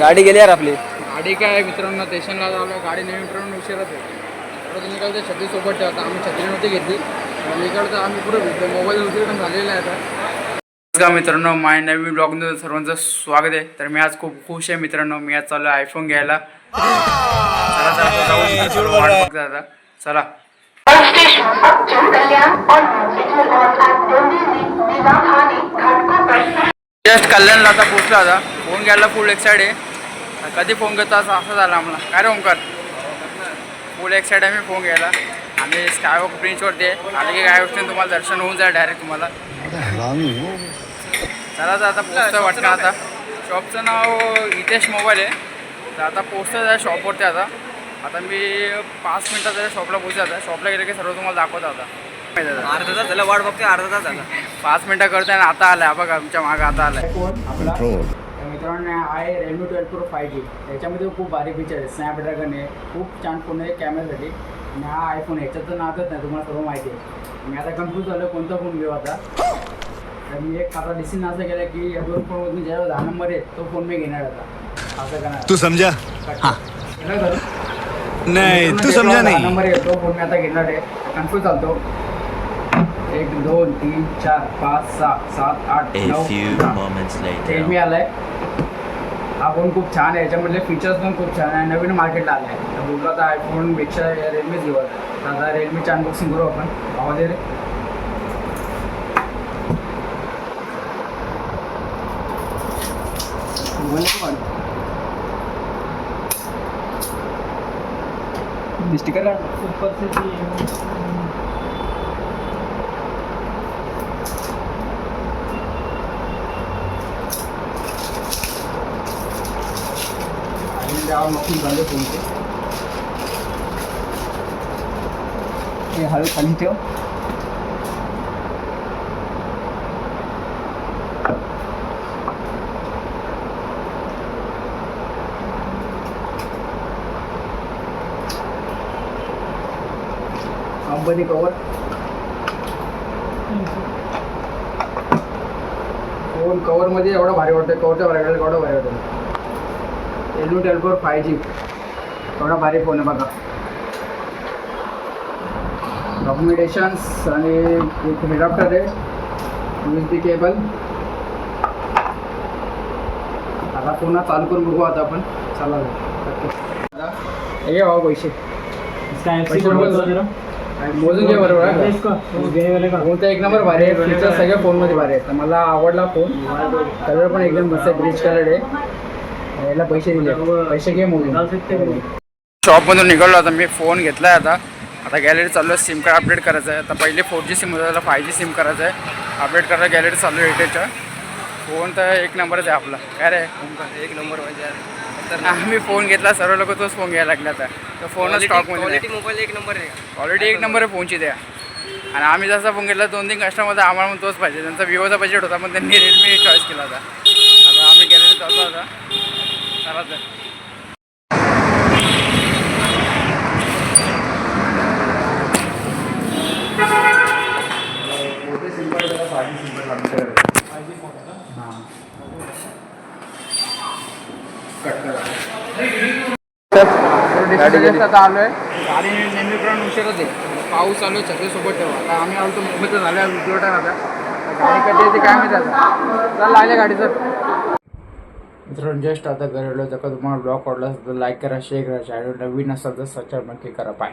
गाडी गेली यार आपली. गाडी काय मित्रांनो स्टेशनला जावलं, गाडी नेहमी मित्रांनो उशिराच आहे. तर निघालं छत्री सोबत ठेवता, आम्ही छत्री नव्हती घेतली. निघालं आम्ही पुढे भेटलो, मोबाईल उचलून पण झालेला आहे आता. नमस्कार मित्रांनो, माझ्या नवीन ब्लॉगमध्ये सर्वांचं स्वागत आहे. तर मी आज खूप खुश आहे मित्रांनो. मी आज चाललो आयफोन घ्यायला. चला चला जाऊन वाट बघता आता. चला जस्ट कल्याणला आता पोचला आता. फोन घ्यायला फुल एक्साइड आहे. कधी फोन घेतो असं झालं आम्हाला. काय रे ओंकार, फुल एक्साइड आहे मी फोन घ्यायला. आम्ही स्कायवॉक ब्रिजवरती आहे. आले की काय गोष्टी तुम्हाला दर्शन होऊन जाईल डायरेक्ट तुम्हाला. चला तर आता पोचतं वाटतं. आता शॉपचं नाव हितेश मोबाईल आहे. तर आता पोचतं त्या शॉपवरती. आता मी 5 मिनटात त्या शॉपला पोचतो. आता शॉपला गेलं की सर्व तुम्हाला दाखवतो. आता अर्धा तास झाला वाट बघते, अर्धा तास झाला. 5 मिनटं करते आणि आता आलाय बघा, आमच्या मागं आता आलाय फोन आपला. मित्रांनो आहे Realme 12 Pro 5G. त्याच्यामध्ये खूप भारी फीचर आहे. स्नॅपड्रॅगन आहे, खूप छान फोन आहे कॅमेऱ्यासाठी. आणि हा आयफोन ह्याच्यात तर नातच नाही, तुम्हाला सर्व माहिती आहे. मी आता कन्फ्यूज झालो कोणता फोन घेऊ आता. तर मी एक आता डिसिजन असं केलं की या 2 फोनमधून ज्याला 10 नंबर आहे तो फोन मी घेणार आता. असं करणार तू समझा? नाही तू समझा नाही. नंबर आहे तो फोन मी आता घेणार आहे. कन्फ्यूज चालतो. 1 2 3 4 5 6 7 8 9 Realme आलाय. हा फोन खूप छान आहे. याच्यामधले फीचर्स पण खूप छान आहे. नवीन मार्केटला आला आहे. तर बोललो आता आयफोनपेक्षा Realmeच घेऊ. आता Realmeची अनबॉक्सिंग करू आपण. आवाज आहे रे. स्टिकर मशीन झाले फोनचे. हे हळू खाली ठेव. Company cover. फोन कवरमध्ये एवढं भारी वाटतं. कवरच्या भारी वाटतं, एवढं भारी वाटतं. Realme 12 Pro 5G एवढा भारी फोन आहे बघा. डॉक्युमेंटेशन्स आणि एक हेडअप्टर आहे, USB केबल. आता पुन्हा चालू करून बघू आता आपण. चला हे भाऊ पैसे मोजून घे बरोबर आहे. कोणता एक नंबर भारी आहे. फीचर सगळ्या फोनमध्ये भारी आहे. तर मला आवडला फोन. कलर पण एकदम मस्त आहे, ब्रिज कलर आहे. याला पैसे दिले, पैसे घे मोजून. शॉपमधून निघालो आता मी. फोन घेतला आहे आता गॅलरी चालू आहे. सिम कार्ड अपडेट करायचं आहे. आता पहिले 4G सिम होतं, त्याला 5G सिम करायचं आहे. अपडेट करायला गॅलरी चालू आहे एअरटेलच्या. फोन तर एक नंबरच आहे आपला. काय रे एक नंबर म्हणजे तर आम्ही फोन घेतला, सर्व लोक तोच फोन घ्यायला लागला. आता तर फोनच स्टॉकमध्ये. क्वालिटी मोबाईल एक नंबर आहे. क्वालिटी एक नंबर आहे फोनची द्या. आणि आम्ही जसा फोन घेतला 2-3 कस्टमरमध्ये आम्हाला पण तोच पाहिजे. त्यांचा विवोचा बजेट होता पण त्यांनी Realme चॉईस केला होता. आता आम्ही गॅलरी चाललो आता. चला तर आता आलोय. गाडी नेहमीप्रमाणे उशिराच आहे. पाऊस चालू आहे, छत्रीसोबत ठेवा. आता आम्ही आलो तर मुंबईत झालं व्हिडिओ टाईम. आता गाडी कधी येते काय माहिती. आता चल लागले गाडी. सर मित्रांनो जस्ट आता घरी आलो. जर का तुम्हाला ब्लॉग आवडला असेल तर लाईक करा, शेअर करा. चॅनल नवीन असाल तर सबस्क्राईब नक्की करा. बाय.